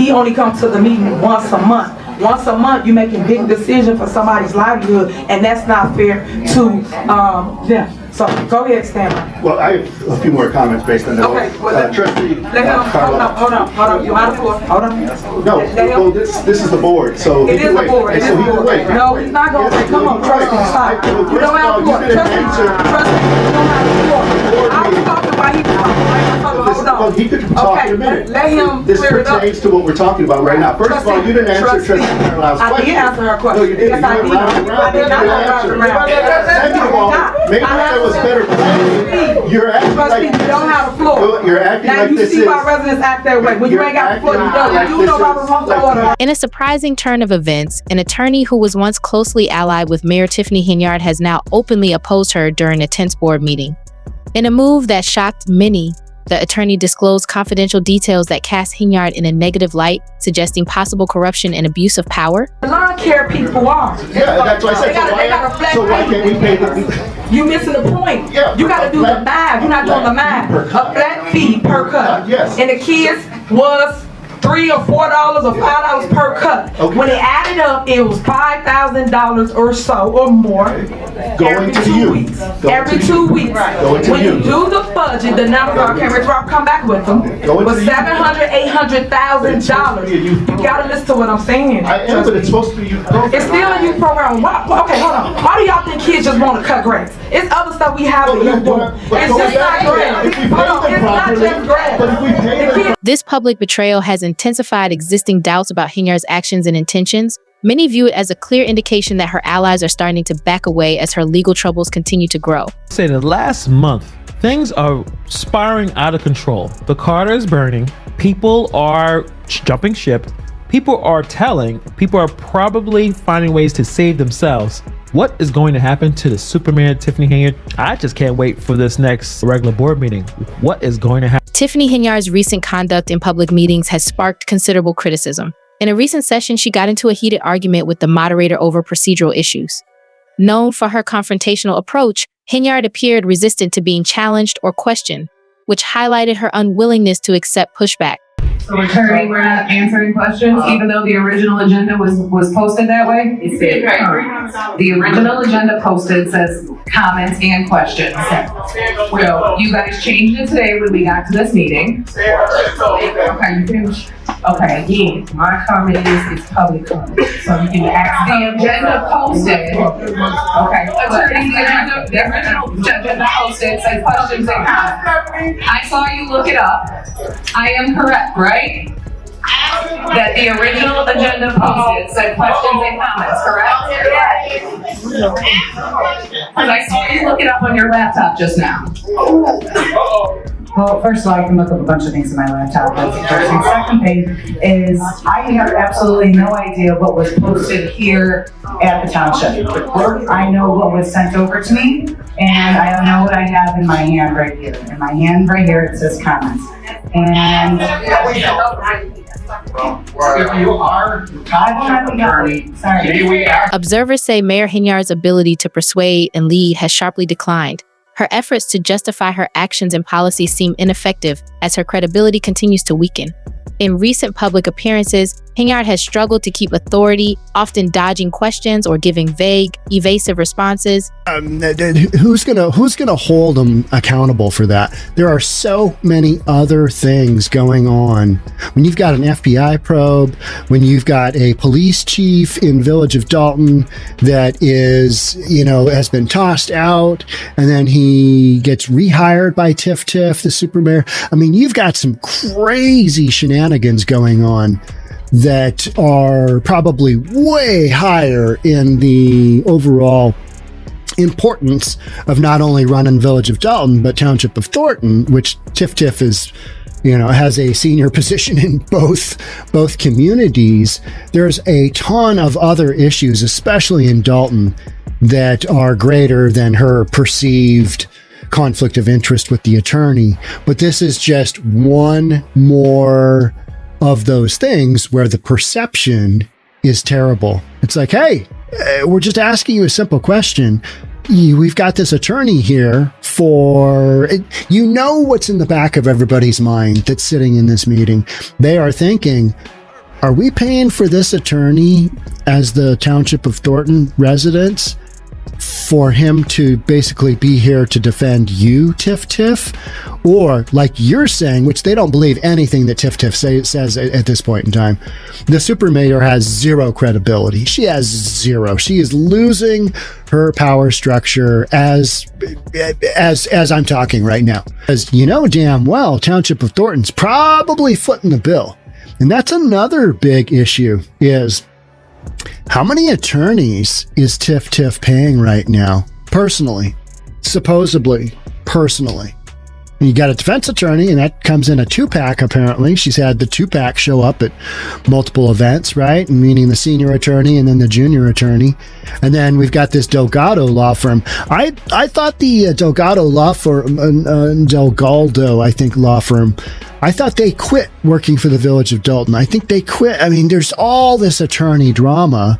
he only comes to the meeting once a month. Once a month, you're making big decisions for somebody's livelihood, and that's not fair to them. So go ahead, Stanley. Well, I have a few more comments based on that. Okay, well, Trustee, hold on. You out of floor. Hold on. No, well, this is the board, so it is the board. So he can wait. No, he's not going to wait. Come on, Trustee, stop. You don't have the floor. Trustee, you don't have the floor. I was talking while he was talking. Well, he could talk in a minute. Let him This clear it up. pertains to what we're talking about right now. First of all, you didn't answer Trustee Carlisle's question. I did answer her question. No, you didn't. Yes, I did. I did not answer. Second of all, maybe there was better planning. You're acting like you don't have the floor. You're acting now like you this see is. why residents act that way. When you ain't got the floor, you don't. You know about the rules of order. In a surprising turn of events, an attorney who was once closely allied with Mayor Tiffany Henyard has now openly opposed her during a tense board meeting. In a move that shocked many, the attorney disclosed confidential details that cast Henyard in a negative light, suggesting possible corruption and abuse of power. Lawn care people are. Yeah, that's what I said. So why can't we pay the... You missing the point. Yeah, you got to do the math. You're not doing the math. A flat fee per cut. Yes. And the kids was $3 or $4 or $5 per cut. Okay. When it added up, it was $5,000 or so or more. Going to you. Every 2 weeks. When you do the budget, the numbers are, I can't remember, I'll come back with them. Was $700,000, $800,000. You gotta listen to what I'm saying. I am, but it's supposed to be you. It's still a youth program. Why, okay, hold on. Why do y'all think kids just want to cut grass? It's other stuff we have that youth doing. It's just not grass. Hold on, it's not just grass. This public betrayal has intensified existing doubts about Henyard's actions and intentions. Many view it as a clear indication that her allies are starting to back away as her legal troubles continue to grow. Say the last month, things are spiraling out of control. The Carter is burning. People are jumping ship. People are probably finding ways to save themselves. What is going to happen to the Superman Tiffany Henyard? I just can't wait for this next regular board meeting. What is going to happen? Tiffany Henyard's recent conduct in public meetings has sparked considerable criticism. In a recent session, she got into a heated argument with the moderator over procedural issues. Known for her confrontational approach, Henyard appeared resistant to being challenged or questioned, which highlighted her unwillingness to accept pushback. So attorney, we're not answering questions, even though the original agenda was posted that way? It said, the original agenda posted says comments and questions. Well, you guys changed it today when we got to this meeting. Okay, you finished? Okay, again, my comment is public comment. So you can ask the agenda posted. Okay, attorney, the original agenda posted said questions and comments. I saw you look it up. I am correct, right? That the original agenda posted said questions and comments, correct? And I saw you look it up on your laptop just now. Well, first of all, I can look up a bunch of things in my laptop. That's the first thing. Second thing is I have absolutely no idea what was posted here at the township. I know what was sent over to me, and I know what I have in my hand right here. In my hand right here, it says comments. And observers say Mayor Henyard's ability to persuade and lead has sharply declined. Her efforts to justify her actions and policies seem ineffective as her credibility continues to weaken. In recent public appearances, Henyard has struggled to keep authority, often dodging questions or giving vague, evasive responses. Who's gonna hold them accountable for that? There are so many other things going on. When you've got an FBI probe, when you've got a police chief in Village of Dalton that is, has been tossed out, and then he gets rehired by Tiff, the super mayor. I mean, you've got some crazy shenanigans going on that are probably way higher in the overall importance of not only running Village of Dalton, but Township of Thornton, which Tiff is, has a senior position in both communities. There's a ton of other issues, especially in Dalton, that are greater than her perceived conflict of interest with the attorney. But this is just one more of those things where the perception is terrible. It's like, hey, we're just asking you a simple question. We've got this attorney here for, what's in the back of everybody's mind that's sitting in this meeting. They are thinking, Are we paying for this attorney as the Township of Thornton residents for him to basically be here to defend you, Tiff Tiff? Or, like you're saying, which they don't believe anything that Tiff Tiff says at this point in time, the super mayor has zero credibility. She has zero. She is losing her power structure as I'm talking right now. As you know damn well, Township of Thornton's probably footing the bill. And that's another big issue is how many attorneys is Tiff Tiff paying right now? Personally, supposedly, personally. And you got a defense attorney, and that comes in a 2-pack, apparently. She's had the 2-pack show up at multiple events, right? Meaning the senior attorney and then the junior attorney. And then we've got this Delgado law firm. I thought the Delgado law firm, Delgaldo, I think, law firm, I thought they quit working for the Village of Dalton. I think they quit. I mean, there's all this attorney drama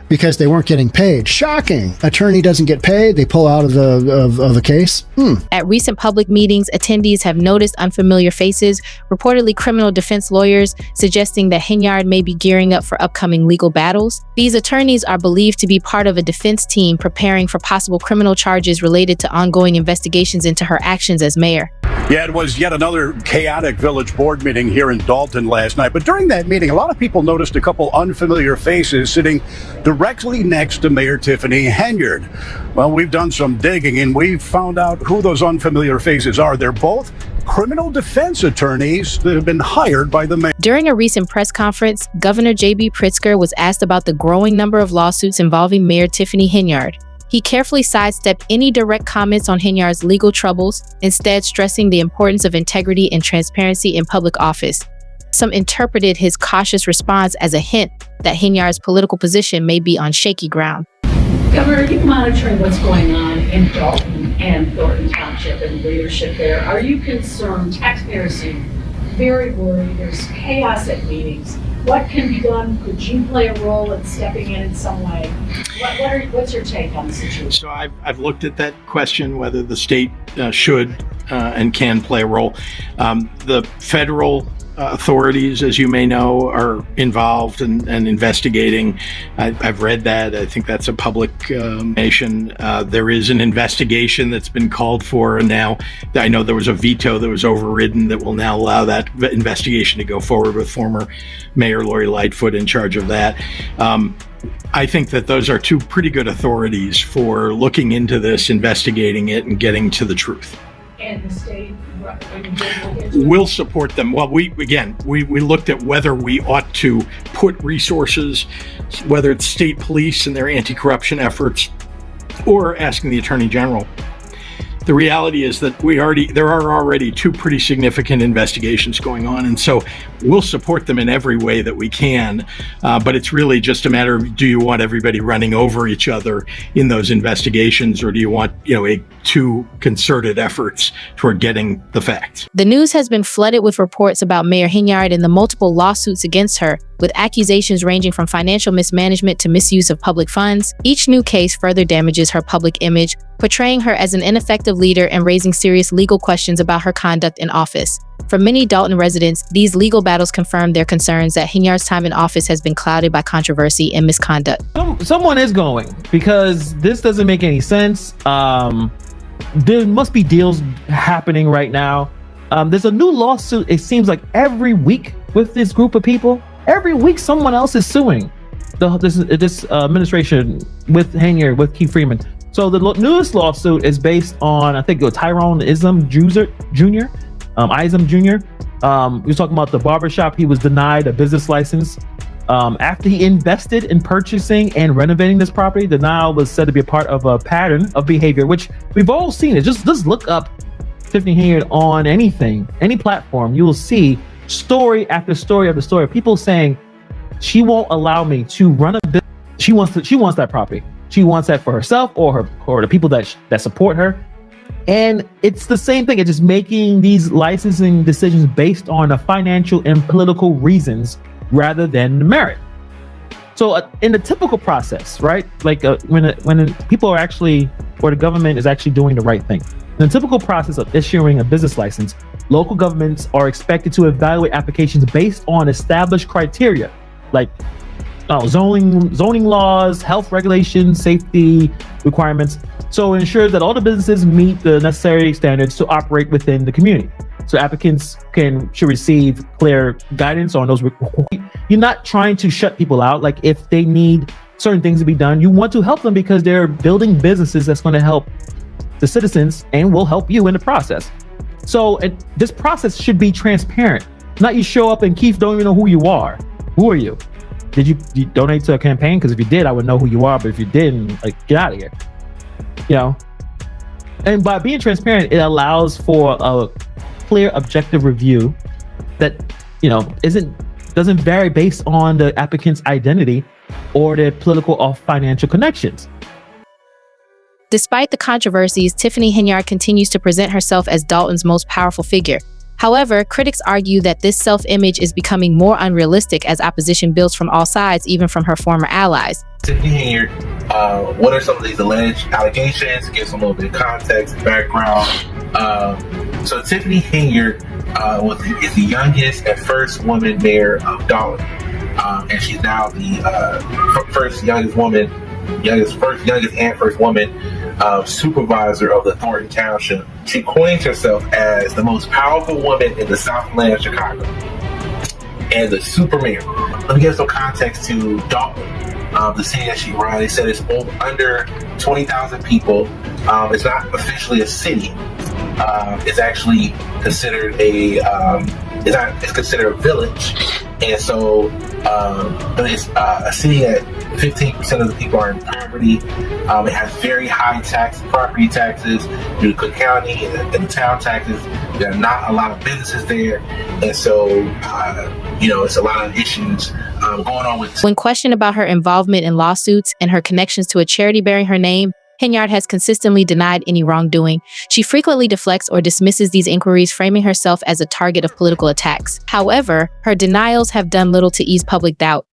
because they weren't getting paid. Shocking. Attorney doesn't get paid. They pull out of the case. At recent public meetings, attendees have noticed unfamiliar faces, reportedly criminal defense lawyers, suggesting that Henyard may be gearing up for upcoming legal battles. These attorneys are believed to be part of a defense team preparing for possible criminal charges related to ongoing investigations into her actions as mayor. Yeah, it was yet another chaotic village board meeting here in Dalton last night. But during that meeting, a lot of people noticed a couple unfamiliar faces sitting directly next to Mayor Tiffany Henyard. Well, we've done some digging and we've found out who those unfamiliar faces are. They're both criminal defense attorneys that have been hired by the mayor. During a recent press conference, Governor J.B. Pritzker was asked about the growing number of lawsuits involving Mayor Tiffany Henyard. He carefully sidestepped any direct comments on Henyard's legal troubles, instead stressing the importance of integrity and transparency in public office. Some interpreted his cautious response as a hint that Henyard's political position may be on shaky ground. Governor, are you monitoring what's going on in Dalton and Thornton Township and leadership there? Are you concerned? Taxpayers seem very worried. There's chaos at meetings. What can be done? Could you play a role in stepping in some way? What's your take on the situation? So I've looked at that question, whether the state should and can play a role. The federal authorities, as you may know, are involved and investigating. I've read that. I think that's a public information. There is an investigation that's been called for, and now I know there was a veto that was overridden that will now allow that investigation to go forward with former Mayor Lori Lightfoot in charge of that. I think that those are two pretty good authorities for looking into this, investigating it, and getting to the truth. And the state we'll support them. Well, we looked at whether we ought to put resources, whether it's state police and their anti-corruption efforts, or asking the Attorney General. The reality is that there are already two pretty significant investigations going on, and so we'll support them in every way that we can. But it's really just a matter of, do you want everybody running over each other in those investigations, or do you want two concerted efforts toward getting the facts? The news has been flooded with reports about Mayor Henyard and the multiple lawsuits against her, with accusations ranging from financial mismanagement to misuse of public funds. Each new case further damages her public image, portraying her as an ineffective leader and raising serious legal questions about her conduct in office. For many Dalton residents, these legal battles confirm their concerns that Henyard's time in office has been clouded by controversy and misconduct. Someone is going, because this doesn't make any sense. There must be deals happening right now. There's a new lawsuit, it seems like every week with this group of people. Every week someone else is suing this administration with Henyard, with Keith Freeman. So the newest lawsuit is based on, I think, Tyrone Ism Jr. Ism Jr. We were talking about the barbershop. He was denied a business license after he invested in purchasing and renovating this property. Denial was said to be a part of a pattern of behavior, which we've all seen. It just look up Tiffany Henyard on anything, any platform. You will see story after story after story of people saying she won't allow me to run a business. She wants that property. She wants that for herself or the people that support her. And it's the same thing. It's just making these licensing decisions based on a financial and political reasons rather than the merit. So in the typical process, right? Like when people are actually, or the government is actually doing the right thing. In the typical process of issuing a business license, local governments are expected to evaluate applications based on established criteria, like zoning laws, health regulations, safety requirements. So ensure that all the businesses meet the necessary standards to operate within the community. So applicants should receive clear guidance on those. You're not trying to shut people out. Like if they need certain things to be done, you want to help them because they're building businesses that's going to help the citizens and will help you in the process. So this process should be transparent. Not you show up and Keith don't even know who you are. Who are you? Did you donate to a campaign? Because if you did, I would know who you are. But if you didn't, like, get out of here. You know? And by being transparent, it allows for a clear, objective review that, you know, doesn't vary based on the applicant's identity or their political or financial connections. Despite the controversies, Tiffany Henyard continues to present herself as Dalton's most powerful figure. However, critics argue that this self-image is becoming more unrealistic as opposition builds from all sides, even from her former allies. Tiffany Henyard, what are some of these alleged allegations? Give some little bit of context, background. So Tiffany Henyard is the youngest and first woman mayor of Dalton. And she's now the first woman supervisor of the Thornton Township. She coins herself as the most powerful woman in the Southland of Chicago and the super mayor. Let me give some context to Dalton, the city that she runs. They said it's under 20,000 people. It's not officially a city. It's actually considered it's considered a village, and so but it's a city that 15% of the people are in poverty. It has very high property taxes due to Cook County and the town taxes. There are not a lot of businesses there, and so it's a lot of issues going on with. When questioned about her involvement in lawsuits and her connections to a charity bearing her name, Henyard has consistently denied any wrongdoing. She frequently deflects or dismisses these inquiries, framing herself as a target of political attacks. However, her denials have done little to ease public doubt.